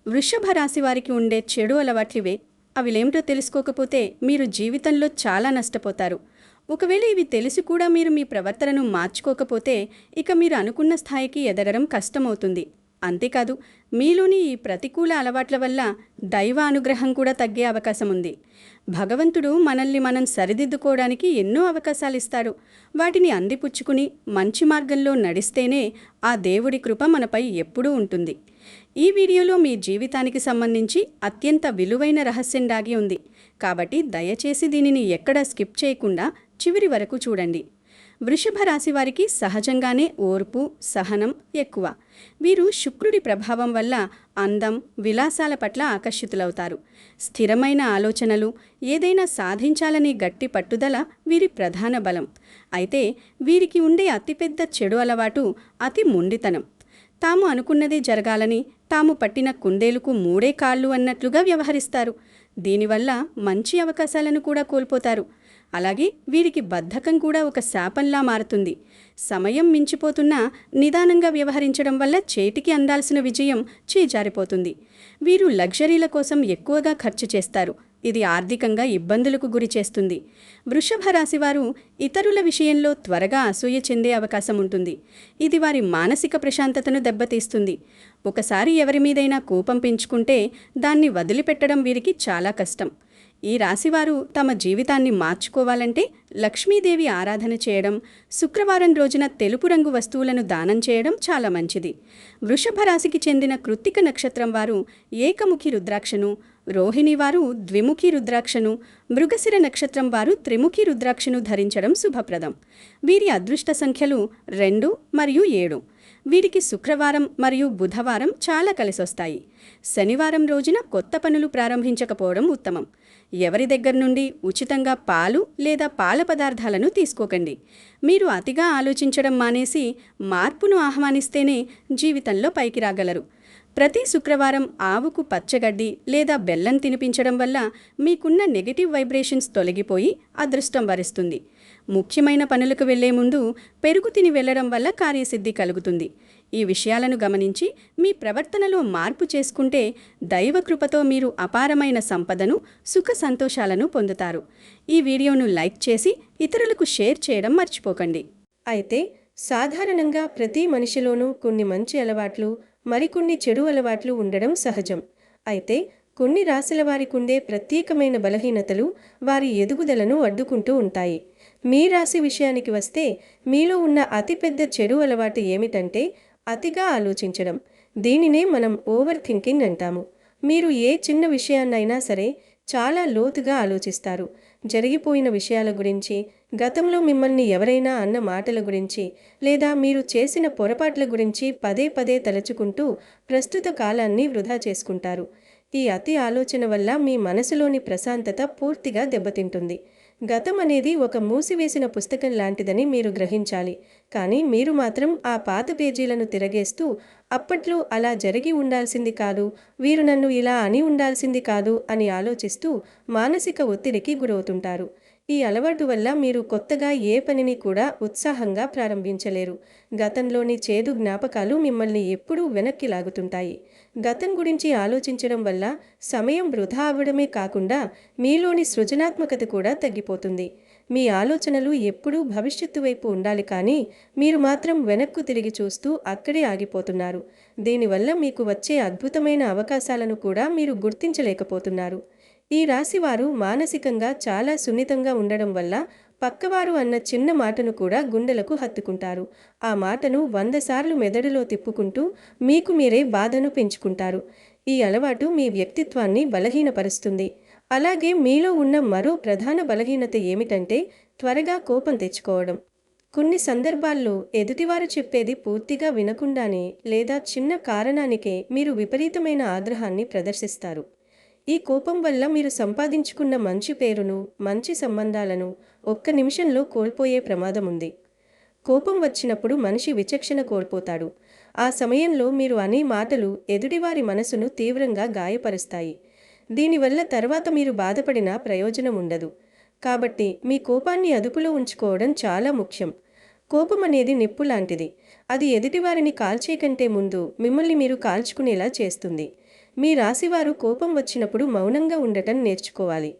వృషభ రాశి వారికి ఉండే చెడు అలవాట్లివే. అవిలేమిటో తెలుసుకోకపోతే మీరు జీవితంలో చాలా నష్టపోతారు. ఒకవేళ ఇవి తెలిసి కూడా మీరు మీ ప్రవర్తనను మార్చుకోకపోతే ఇక మీరు అనుకున్న స్థాయికి ఎదగడం కష్టమవుతుంది. అంతేకాదు, మీలోని ఈ ప్రతికూల అలవాట్ల వల్ల దైవ అనుగ్రహం కూడా తగ్గే అవకాశం ఉంది. భగవంతుడు మనల్ని మనం సరిదిద్దుకోవడానికి ఎన్నో అవకాశాలు ఇస్తాడు. వాటిని అందిపుచ్చుకుని మంచి మార్గంలో నడిస్తేనే ఆ దేవుడి కృప మనపై ఎప్పుడూ ఉంటుంది. ఈ వీడియోలో మీ జీవితానికి సంబంధించి అత్యంత విలువైన రహస్యం దాగి ఉంది. కాబట్టి దయచేసి దీనిని ఎక్కడా స్కిప్ చేయకుండా చివరి వరకు చూడండి. వృషభ రాశి వారికి సహజంగానే ఓర్పు, సహనం ఎక్కువ. వీరు శుక్రుడి ప్రభావం వల్ల అందం, విలాసాల పట్ల ఆకర్షితులవుతారు. స్థిరమైన ఆలోచనలు, ఏదైనా సాధించాలని గట్టి పట్టుదల వీరి ప్రధాన బలం. అయితే వీరికి ఉండే అతిపెద్ద చెడు అలవాటు అతి మొండితనం. తాము అనుకున్నదే జరగాలని, తాము పట్టిన కుందేలుకు మూడే కాళ్ళు అన్నట్లుగా వ్యవహరిస్తారు. దీనివల్ల మంచి అవకాశాలను కూడా కోల్పోతారు. అలాగే వీరికి బద్ధకం కూడా ఒక శాపంలా మారుతుంది. సమయం మించిపోతున్నా నిదానంగా వ్యవహరించడం వల్ల చేతికి అందాల్సిన విజయం చేజారిపోతుంది. వీరు లగ్జరీల కోసం ఎక్కువగా ఖర్చు చేస్తారు. ఇది ఆర్థికంగా ఇబ్బందులకు గురి చేస్తుంది. వృషభ రాశివారు ఇతరుల విషయంలో త్వరగా అసూయ చెందే అవకాశం ఉంటుంది. ఇది వారి మానసిక ప్రశాంతతను దెబ్బతీస్తుంది. ఒకసారి ఎవరి మీదైనా కోపం పెంచుకుంటే దాన్ని వదిలిపెట్టడం వీరికి చాలా కష్టం. ఈ రాశివారు తమ జీవితాన్ని మార్చుకోవాలంటే లక్ష్మీదేవి ఆరాధన చేయడం, శుక్రవారం రోజున తెలుపు రంగు వస్తువులను దానం చేయడం చాలా మంచిది. వృషభ రాశికి చెందిన కృత్తిక నక్షత్రం వారు ఏకముఖి రుద్రాక్షను, రోహిణి వారు ద్విముఖి రుద్రాక్షను, మృగశిర నక్షత్రం వారు త్రిముఖి రుద్రాక్షను ధరించడం శుభప్రదం. వీరి అదృష్ట సంఖ్యలు 2 మరియు 7. వీరికి శుక్రవారం మరియు బుధవారం చాలా కలిసొస్తాయి. శనివారం రోజున కొత్త పనులు ప్రారంభించకపోవడం ఉత్తమం. ఎవరి దగ్గర నుండి ఉచితంగా పాలు లేదా పాల పదార్థాలను తీసుకోకండి. మీరు అతిగా ఆలోచించడం మానేసి మార్పును ఆహ్వానిస్తేనే జీవితంలో పైకి రాగలరు. ప్రతి శుక్రవారం ఆవుకు పచ్చగడ్డి లేదా బెల్లం తినిపించడం వల్ల మీకున్న నెగటివ్ వైబ్రేషన్స్ తొలగిపోయి అదృష్టం వరిస్తుంది. ముఖ్యమైన పనులకు వెళ్లే ముందు పెరుగు తిని వెళ్లడం వల్ల కార్యసిద్ధి కలుగుతుంది. ఈ విషయాలను గమనించి మీ ప్రవర్తనలో మార్పు చేసుకుంటే దైవకృపతో మీరు అపారమైన సంపదను, సుఖ సంతోషాలను పొందుతారు. ఈ వీడియోను లైక్ చేసి ఇతరులకు షేర్ చేయడం మర్చిపోకండి. అయితే సాధారణంగా ప్రతి మనిషిలోనూ కొన్ని మంచి అలవాట్లు, మరికొన్ని చెడు అలవాట్లు ఉండడం సహజం. అయితే కొన్ని రాశుల వారికుండే ప్రత్యేకమైన బలహీనతలు వారి ఎదుగుదలను అడ్డుకుంటూ ఉంటాయి. మీ రాశి విషయానికి వస్తే మీలో ఉన్న అతిపెద్ద చెడు అలవాటు ఏమిటంటే అతిగా ఆలోచించడం. దీనినే మనం ఓవర్ థింకింగ్ అంటాము. మీరు ఏ చిన్న విషయాన్నైనా సరే చాలా లోతుగా ఆలోచిస్తారు. జరిగిపోయిన విషయాల గురించి, గతంలో మిమ్మల్ని ఎవరైనా అన్న మాటల గురించి, లేదా మీరు చేసిన పొరపాట్ల గురించి పదే పదే తలుచుకుంటూ ప్రస్తుత కాలాన్ని వృధా చేసుకుంటారు. ఈ అతి ఆలోచన వల్ల మీ మనసులోని ప్రశాంతత పూర్తిగా దెబ్బతింటుంది. గతం అనేది ఒక మూసివేసిన పుస్తకం లాంటిదని మీరు గ్రహించాలి. కానీ మీరు మాత్రం ఆ పాత పేజీలను తిరగేస్తూ అప్పట్లో అలా జరిగి ఉండాల్సింది కాదు, వీరు నన్ను ఇలా అని ఉండాల్సింది కాదు అని ఆలోచిస్తూ మానసిక ఒత్తిడికి గురవుతుంటారు. ఈ అలవాటు వల్ల మీరు కొత్తగా ఏ పనిని కూడా ఉత్సాహంగా ప్రారంభించలేరు. గతంలోని చేదు జ్ఞాపకాలు మిమ్మల్ని ఎప్పుడూ వెనక్కి లాగుతుంటాయి. గతం గురించి ఆలోచించడం వల్ల సమయం వృధా అవ్వడమే కాకుండా మీలోని సృజనాత్మకత కూడా తగ్గిపోతుంది. మీ ఆలోచనలు ఎప్పుడూ భవిష్యత్తు వైపు ఉండాలి, కానీ మీరు మాత్రం వెనక్కు తిరిగి చూస్తూ అక్కడే ఆగిపోతున్నారు. దీనివల్ల మీకు వచ్చే అద్భుతమైన అవకాశాలను కూడా మీరు గుర్తించలేకపోతున్నారు. ఈ రాశివారు మానసికంగా చాలా సున్నితంగా ఉండడం వల్ల పక్కవారు అన్న చిన్న మాటను కూడా గుండెలకు హత్తుకుంటారు. ఆ మాటను 100 సార్లు మెదడులో తిప్పుకుంటూ మీకు మీరే బాధను పెంచుకుంటారు. ఈ అలవాటు మీ వ్యక్తిత్వాన్ని బలహీనపరుస్తుంది. అలాగే మీలో ఉన్న మరో ప్రధాన బలహీనత ఏమిటంటే త్వరగా కోపం తెచ్చుకోవడం. కొన్ని సందర్భాల్లో ఎదుటివారు చెప్పేది పూర్తిగా వినకుండానే లేదా చిన్న కారణానికే మీరు విపరీతమైన ఆగ్రహాన్ని ప్రదర్శిస్తారు. ఈ కోపం వల్ల మీరు సంపాదించుకున్న మంచి పేరును, మంచి సంబంధాలను ఒక్క నిమిషంలో కోల్పోయే ప్రమాదం ఉంది. కోపం వచ్చినప్పుడు మనిషి విచక్షణ కోల్పోతాడు. ఆ సమయంలో మీరు అనే మాటలు ఎదుటివారి మనసును తీవ్రంగా గాయపరుస్తాయి. దీనివల్ల తర్వాత మీరు బాధపడినా ప్రయోజనం ఉండదు. కాబట్టి మీ కోపాన్ని అదుపులో ఉంచుకోవడం చాలా ముఖ్యం. కోపం అనేది నిప్పు లాంటిది. అది ఎదుటివారిని కాల్చే కంటే ముందు మిమ్మల్ని మీరు కాల్చుకునేలా చేస్తుంది. మీ రాశివారు కోపం వచ్చినప్పుడు మౌనంగా ఉండటం నేర్చుకోవాలి.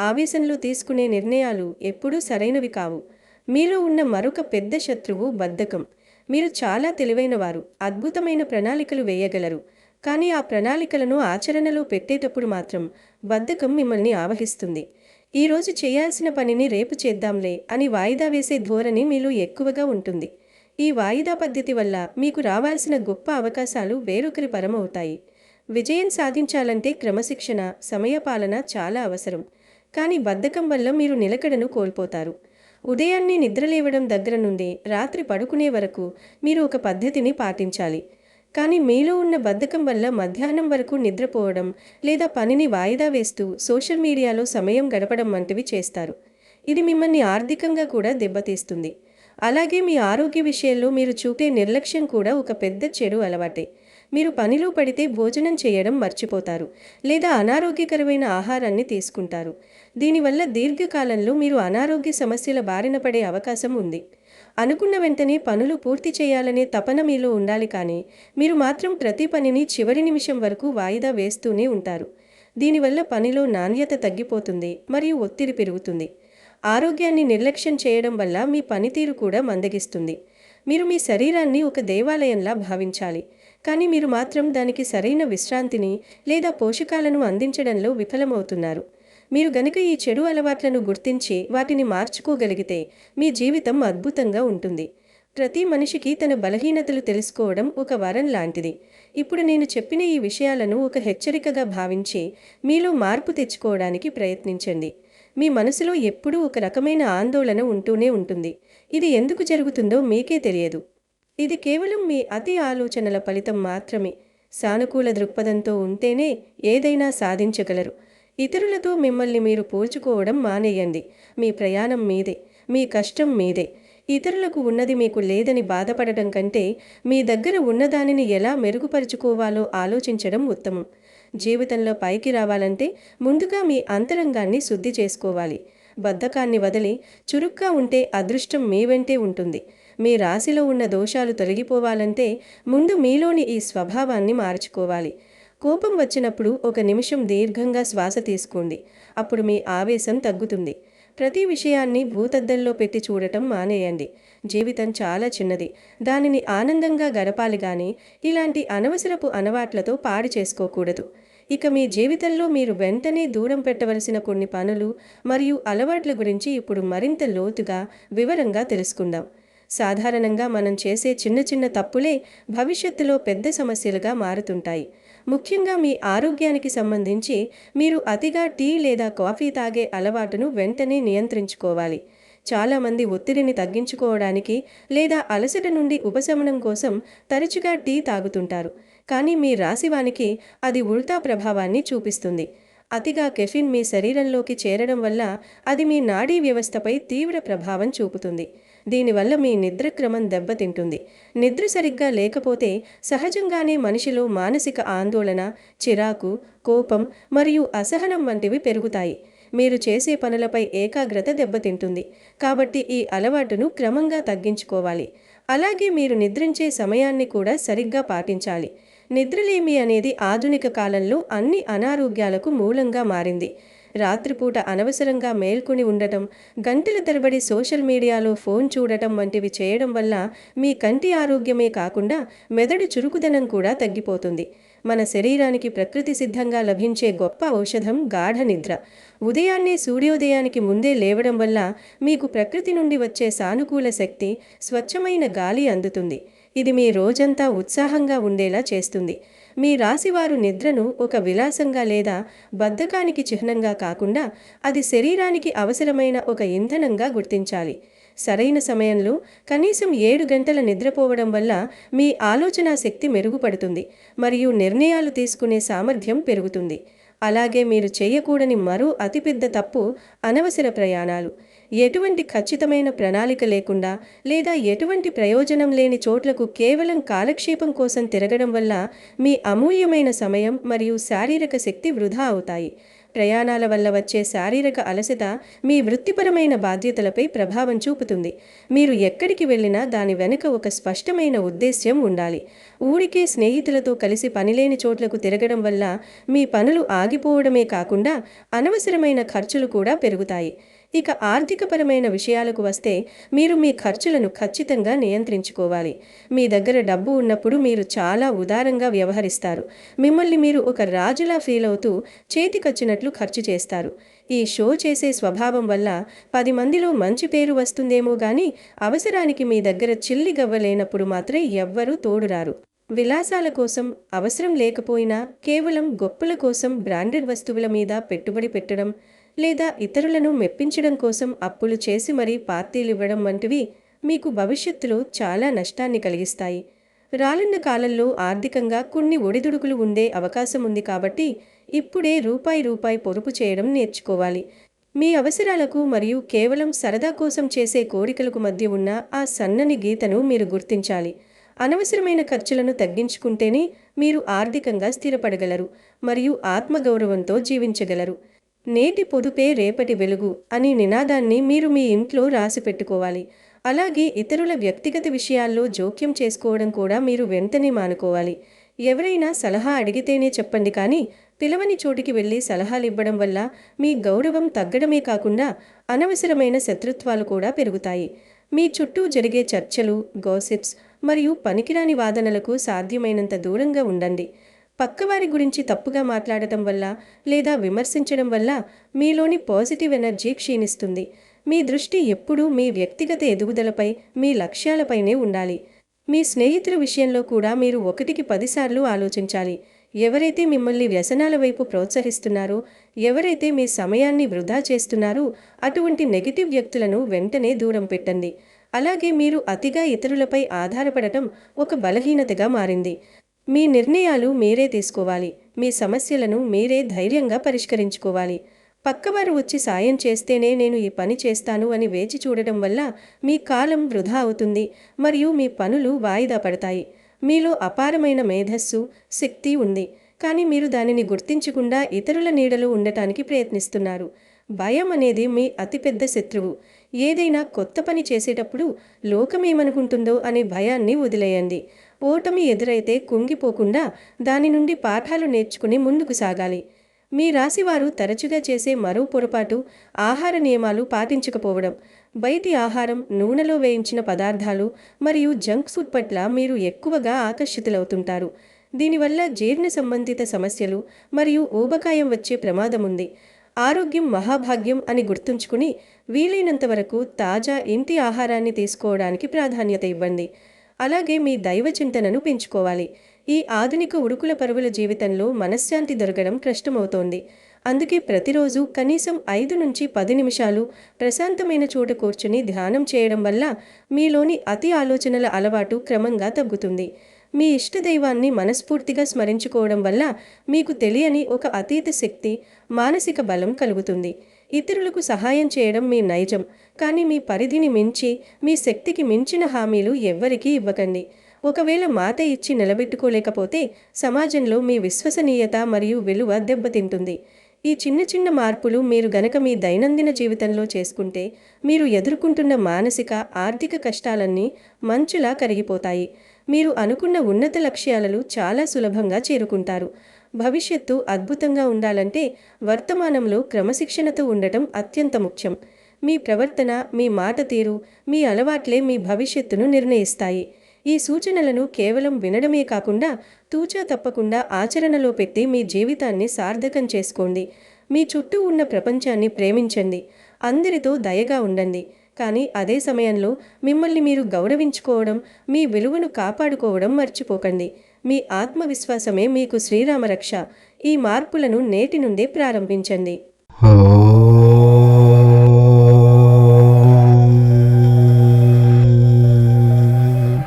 ఆవేశంలో తీసుకునే నిర్ణయాలు ఎప్పుడూ సరైనవి కావు. మీలో ఉన్న మరొక పెద్ద శత్రువు బద్ధకం. మీరు చాలా తెలివైనవారు, అద్భుతమైన ప్రణాళికలు వేయగలరు. కానీ ఆ ప్రణాళికలను ఆచరణలో పెట్టేటప్పుడు మాత్రం బద్ధకం మిమ్మల్ని ఆవహిస్తుంది. ఈరోజు చేయాల్సిన పనిని రేపు చేద్దాంలే అని వాయిదా వేసే ధోరణి మీలో ఎక్కువగా ఉంటుంది. ఈ వాయిదా పద్ధతి వల్ల మీకు రావాల్సిన గొప్ప అవకాశాలు వేరొకరి పరమవుతాయి. విజయం సాధించాలంటే క్రమశిక్షణ, సమయపాలన చాలా అవసరం. కానీ బద్ధకం వల్ల మీరు నిలకడను కోల్పోతారు. ఉదయాన్నే నిద్రలేవడం దగ్గర నుండి రాత్రి పడుకునే వరకు మీరు ఒక పద్ధతిని పాటించాలి. కానీ మీలో ఉన్న బద్ధకం వల్ల మధ్యాహ్నం వరకు నిద్రపోవడం లేదా పనిని వాయిదా వేస్తూ సోషల్ మీడియాలో సమయం గడపడం వంటివి చేస్తారు. ఇది మిమ్మల్ని ఆర్థికంగా కూడా దెబ్బతీస్తుంది. అలాగే మీ ఆరోగ్య విషయంలో మీరు చూపే నిర్లక్ష్యం కూడా ఒక పెద్ద చెడు అలవాటే. మీరు పనిలో పడితే భోజనం చేయడం మర్చిపోతారు లేదా అనారోగ్యకరమైన ఆహారాన్ని తీసుకుంటారు. దీనివల్ల దీర్ఘకాలంలో మీరు అనారోగ్య సమస్యల బారిన పడే అవకాశం ఉంది. అనుకున్న వెంటనే పనులు పూర్తి చేయాలనే తపన మీలో ఉండాలి, కానీ మీరు మాత్రం ప్రతి పనిని చివరి నిమిషం వరకు వాయిదా వేస్తూనే ఉంటారు. దీనివల్ల పనిలో నాణ్యత తగ్గిపోతుంది మరియు ఒత్తిడి పెరుగుతుంది. ఆరోగ్యాన్ని నిర్లక్ష్యం చేయడం వల్ల మీ పనితీరు కూడా మందగిస్తుంది. మీరు మీ శరీరాన్ని ఒక దేవాలయంలా భావించాలి, కానీ మీరు మాత్రం దానికి సరైన విశ్రాంతిని లేదా పోషకాలను అందించడంలో విఫలమవుతున్నారు. మీరు గనుక ఈ చెడు అలవాట్లను గుర్తించి వాటిని మార్చుకోగలిగితే మీ జీవితం అద్భుతంగా ఉంటుంది. ప్రతి మనిషికి తన బలహీనతలు తెలుసుకోవడం ఒక వరం లాంటిది. ఇప్పుడు నేను చెప్పిన ఈ విషయాలను ఒక హెచ్చరికగా భావించి మీలో మార్పు తెచ్చుకోవడానికి ప్రయత్నించండి. మీ మనసులో ఎప్పుడూ ఒక రకమైన ఆందోళన ఉంటూనే ఉంటుంది. ఇది ఎందుకు జరుగుతుందో మీకే తెలియదు. ఇది కేవలం మీ అతి ఆలోచనల ఫలితం మాత్రమే. సానుకూల దృక్పథంతో ఉంటేనే ఏదైనా సాధించగలరు. ఇతరులతో మిమ్మల్ని మీరు పోల్చుకోవడం మానేయండి. మీ ప్రయాణం మీదే, మీ కష్టం మీదే. ఇతరులకు ఉన్నది మీకు లేదని బాధపడటం కంటే మీ దగ్గర ఉన్నదానిని ఎలా మెరుగుపరుచుకోవాలో ఆలోచించడం ఉత్తమం. జీవితంలో పైకి రావాలంటే ముందుగా మీ అంతరంగాన్ని శుద్ధి చేసుకోవాలి. బద్ధకాన్ని వదిలి చురుగ్గా ఉంటే అదృష్టం మీ వెంటే ఉంటుంది. మీ రాశిలో ఉన్న దోషాలు తొలగిపోవాలంటే ముందు మీలోని ఈ స్వభావాన్ని మార్చుకోవాలి. కోపం వచ్చినప్పుడు ఒక నిమిషం దీర్ఘంగా శ్వాస తీసుకోండి. అప్పుడు మీ ఆవేశం తగ్గుతుంది. ప్రతి విషయాన్ని భూతద్దంలో పెట్టి చూడటం మానేయండి. జీవితం చాలా చిన్నది, దానిని ఆనందంగా గడపాలి, కానీ ఇలాంటి అనవసరపు అలవాట్లతో పాడు చేసుకోకూడదు. ఇక మీ జీవితంలో మీరు వెంటనే దూరం పెట్టవలసిన కొన్ని పనులు మరియు అలవాట్ల గురించి ఇప్పుడు మరింత లోతుగా వివరంగా తెలుసుకుందాం. సాధారణంగా మనం చేసే చిన్న చిన్న తప్పులే భవిష్యత్తులో పెద్ద సమస్యలుగా మారుతుంటాయి. ముఖ్యంగా మీ ఆరోగ్యానికి సంబంధించి మీరు అతిగా టీ లేదా కాఫీ తాగే అలవాటును వెంటనే నియంత్రించుకోవాలి. చాలామంది ఒత్తిడిని తగ్గించుకోవడానికి లేదా అలసట నుండి ఉపశమనం కోసం తరచుగా టీ తాగుతుంటారు, కానీ మీ రాశివానికి అది ఉల్టా ప్రభావాన్ని చూపిస్తుంది. అతిగా కెఫిన్ మీ శరీరంలోకి చేరడం వల్ల అది మీ నాడీ వ్యవస్థపై తీవ్ర ప్రభావం చూపుతుంది. దీనివల్ల మీ నిద్ర క్రమం దెబ్బతింటుంది. నిద్ర సరిగ్గా లేకపోతే సహజంగానే మనిషిలో మానసిక ఆందోళన, చిరాకు, కోపం మరియు అసహనం వంటివి పెరుగుతాయి. మీరు చేసే పనులపై ఏకాగ్రత దెబ్బతింటుంది. కాబట్టి ఈ అలవాటును క్రమంగా తగ్గించుకోవాలి. అలాగే మీరు నిద్రించే సమయాన్ని కూడా సరిగ్గా పాటించాలి. నిద్రలేమి అనేది ఆధునిక కాలంలో అన్ని అనారోగ్యాలకు మూలంగా మారింది. రాత్రిపూట అనవసరంగా మేల్కొని ఉండటం, గంటల తరబడి సోషల్ మీడియాలో ఫోన్ చూడటం వంటివి చేయడం వల్ల మీ కంటి ఆరోగ్యమే కాకుండా మెదడు చురుకుదనం కూడా తగ్గిపోతుంది. మన శరీరానికి ప్రకృతి సిద్ధంగా లభించే గొప్ప ఔషధం గాఢ నిద్ర. ఉదయాన్నే సూర్యోదయానికి ముందే లేవడం వల్ల మీకు ప్రకృతి నుండి వచ్చే సానుకూల శక్తి, స్వచ్ఛమైన గాలి అందుతుంది. ఇది మీ రోజంతా ఉత్సాహంగా ఉండేలా చేస్తుంది. మీ రాశివారు నిద్రను ఒక విలాసంగా లేదా బద్ధకానికి చిహ్నంగా కాకుండా అది శరీరానికి అవసరమైన ఒక ఇంధనంగా గుర్తించాలి. సరైన సమయంలో కనీసం 7 గంటల నిద్రపోవడం వల్ల మీ ఆలోచనా శక్తి మెరుగుపడుతుంది మరియు నిర్ణయాలు తీసుకునే సామర్థ్యం పెరుగుతుంది. అలాగే మీరు చేయకూడని మరో అతిపెద్ద తప్పు అనవసర ప్రయాణాలు. ఎటువంటి ఖచ్చితమైన ప్రణాళిక లేకుండా లేదా ఎటువంటి ప్రయోజనం లేని చోట్లకు కేవలం కాలక్షేపం కోసం తిరగడం వల్ల మీ అమూల్యమైన సమయం మరియు శారీరక శక్తి వృధా అవుతాయి. ప్రయాణాల వల్ల వచ్చే శారీరక అలసట మీ వృత్తిపరమైన బాధ్యతలపై ప్రభావం చూపుతుంది. మీరు ఎక్కడికి వెళ్ళినా దాని వెనుక ఒక స్పష్టమైన ఉద్దేశ్యం ఉండాలి. ఊరికే స్నేహితులతో కలిసి పనిలేని చోట్లకు తిరగడం వల్ల మీ పనులు ఆగిపోవడమే కాకుండా అనవసరమైన ఖర్చులు కూడా పెరుగుతాయి. ఇక ఆర్థికపరమైన విషయాలకు వస్తే మీరు మీ ఖర్చులను ఖచ్చితంగా నియంత్రించుకోవాలి. మీ దగ్గర డబ్బు ఉన్నప్పుడు మీరు చాలా ఉదారంగా వ్యవహరిస్తారు. మిమ్మల్ని మీరు ఒక రాజులా ఫీల్ అవుతూ చేతికొచ్చినట్లు ఖర్చు చేస్తారు. ఈ షో చేసే స్వభావం వల్ల 10 మందిలో మంచి పేరు వస్తుందేమో గానీ అవసరానికి మీ దగ్గర చిల్లి గవ్వ లేనప్పుడు మాత్రం ఎవ్వరూ తోడురారు. విలాసాల కోసం, అవసరం లేకపోయినా కేవలం గొప్పల కోసం బ్రాండెడ్ వస్తువుల మీద పెట్టుబడి పెట్టడం, లేదా ఇతరులను మెప్పించడం కోసం అప్పులు చేసి మరీ పార్టీలివ్వడం వంటివి మీకు భవిష్యత్తులో చాలా నష్టాన్ని కలిగిస్తాయి. రానున్న కాలంలో ఆర్థికంగా కొన్ని ఒడిదుడుకులు ఉండే అవకాశం ఉంది కాబట్టి ఇప్పుడే రూపాయి పొదుపు చేయడం నేర్చుకోవాలి. మీ అవసరాలకు మరియు కేవలం సరదా కోసం చేసే కోరికలకు మధ్య ఉన్న ఆ సన్నని గీతను మీరు గుర్తించాలి. అనవసరమైన ఖర్చులను తగ్గించుకుంటేనే మీరు ఆర్థికంగా స్థిరపడగలరు మరియు ఆత్మగౌరవంతో జీవించగలరు. నేటి పొదుపే రేపటి వెలుగు అనే నినాదాన్ని మీరు మీ ఇంట్లో రాసి పెట్టుకోవాలి. అలాగే ఇతరుల వ్యక్తిగత విషయాల్లో జోక్యం చేసుకోవడం కూడా మీరు వెంటనే మానుకోవాలి. ఎవరైనా సలహా అడిగితేనే చెప్పండి, కానీ పిలవని చోటికి వెళ్ళి సలహాలివ్వడం వల్ల మీ గౌరవం తగ్గడమే కాకుండా అనవసరమైన శత్రుత్వాలు కూడా పెరుగుతాయి. మీ చుట్టూ జరిగే చర్చలు, గాసిప్స్ మరియు పనికిరాని వాదనలకు సాధ్యమైనంత దూరంగా ఉండండి. పక్కవారి గురించి తప్పుగా మాట్లాడటం వల్ల లేదా విమర్శించడం వల్ల మీలోని పాజిటివ్ ఎనర్జీ క్షీణిస్తుంది. మీ దృష్టి ఎప్పుడూ మీ వ్యక్తిగత ఎదుగుదలపై, మీ లక్ష్యాలపైనే ఉండాలి. మీ స్నేహితుల విషయంలో కూడా మీరు 1కి 10 సార్లు ఆలోచించాలి. ఎవరైతే మిమ్మల్ని వ్యసనాల వైపు ప్రోత్సహిస్తున్నారో, ఎవరైతే మీ సమయాన్ని వృధా చేస్తున్నారో అటువంటి నెగటివ్ వ్యక్తులను వెంటనే దూరం పెట్టండి. అలాగే మీరు అతిగా ఇతరులపై ఆధారపడటం ఒక బలహీనతగా మారింది. మీ నిర్ణయాలు మీరే తీసుకోవాలి. మీ సమస్యలను మీరే ధైర్యంగా పరిష్కరించుకోవాలి. పక్కవారు వచ్చి సాయం చేస్తేనే నేను ఈ పని చేస్తాను అని వేచి చూడటం వల్ల మీ కాలం వృధా అవుతుంది మరియు మీ పనులు వాయిదా పడతాయి. మీలో అపారమైన మేధస్సు, శక్తి ఉంది, కానీ మీరు దానిని గుర్తించకుండా ఇతరుల నీడలో ఉండటానికి ప్రయత్నిస్తున్నారు. భయం అనేది మీ అతిపెద్ద శత్రువు. ఏదైనా కొత్త పని చేసేటప్పుడు లోకమేమనుకుంటుందో అనే భయాన్ని వదిలేయండి. ఓటమి ఎదురైతే కుంగిపోకుండా దాని నుండి పాఠాలు నేర్చుకుని ముందుకు సాగాలి. మీ రాశివారు తరచుగా చేసే మరో పొరపాటు ఆహార నియమాలు పాటించకపోవడం. బయటి ఆహారం, నూనెలో వేయించిన పదార్థాలు మరియు జంక్ ఫుడ్ పట్ల మీరు ఎక్కువగా ఆకర్షితులవుతుంటారు. దీనివల్ల జీర్ణ సంబంధిత సమస్యలు మరియు ఊబకాయం వచ్చే ప్రమాదం ఉంది. ఆరోగ్యం మహాభాగ్యం అని గుర్తుంచుకుని వీలైనంత వరకు తాజా ఇంటి ఆహారాన్ని తీసుకోవడానికి ప్రాధాన్యత ఇవ్వండి. అలాగే మీ దైవ చింతనను పెంచుకోవాలి. ఈ ఆధునిక ఉరుకుల పరుగుల జీవితంలో మనశ్శాంతి దొరకడం కష్టమవుతోంది. అందుకే ప్రతిరోజు కనీసం 5 నుంచి 10 నిమిషాలు ప్రశాంతమైన చోట కూర్చుని ధ్యానం చేయడం వల్ల మీలోని అతి ఆలోచనల అలవాటు క్రమంగా తగ్గుతుంది. మీ ఇష్టదైవాన్ని మనస్ఫూర్తిగా స్మరించుకోవడం వల్ల మీకు తెలియని ఒక అతీత శక్తి, మానసిక బలం కలుగుతుంది. ఇతరులకు సహాయం చేయడం మీ నైజం, కానీ మీ పరిధిని మించి, మీ శక్తికి మించిన హామీలు ఎవ్వరికీ ఇవ్వకండి. ఒకవేళ మాట ఇచ్చి నిలబెట్టుకోలేకపోతే సమాజంలో మీ విశ్వసనీయత మరియు విలువ దెబ్బతింటుంది. ఈ చిన్న చిన్న మార్పులు మీరు గనక మీ దైనందిన జీవితంలో చేసుకుంటే మీరు ఎదుర్కొంటున్న మానసిక, ఆర్థిక కష్టాలన్నీ మంచులా కరిగిపోతాయి. మీరు అనుకున్న ఉన్నత లక్ష్యాలను చాలా సులభంగా చేరుకుంటారు. భవిష్యత్తు అద్భుతంగా ఉండాలంటే వర్తమానంలో క్రమశిక్షణతో ఉండటం అత్యంత ముఖ్యం. మీ ప్రవర్తన, మీ మాట తీరు, మీ అలవాట్లే మీ భవిష్యత్తును నిర్ణయిస్తాయి. ఈ సూచనలను కేవలం వినడమే కాకుండా తూచా తప్పకుండా ఆచరణలో పెట్టి మీ జీవితాన్ని సార్థకం చేసుకోండి. మీ చుట్టూ ఉన్న ప్రపంచాన్ని ప్రేమించండి. అందరితో దయగా ఉండండి. కానీ అదే సమయంలో మిమ్మల్ని మీరు గౌరవించుకోవడం, మీ విలువను కాపాడుకోవడం మర్చిపోకండి. మీ ఆత్మవిశ్వాసమే మీకు శ్రీరామ రక్ష. ఈ మార్పులను నేటి నుండే ప్రారంభించండి.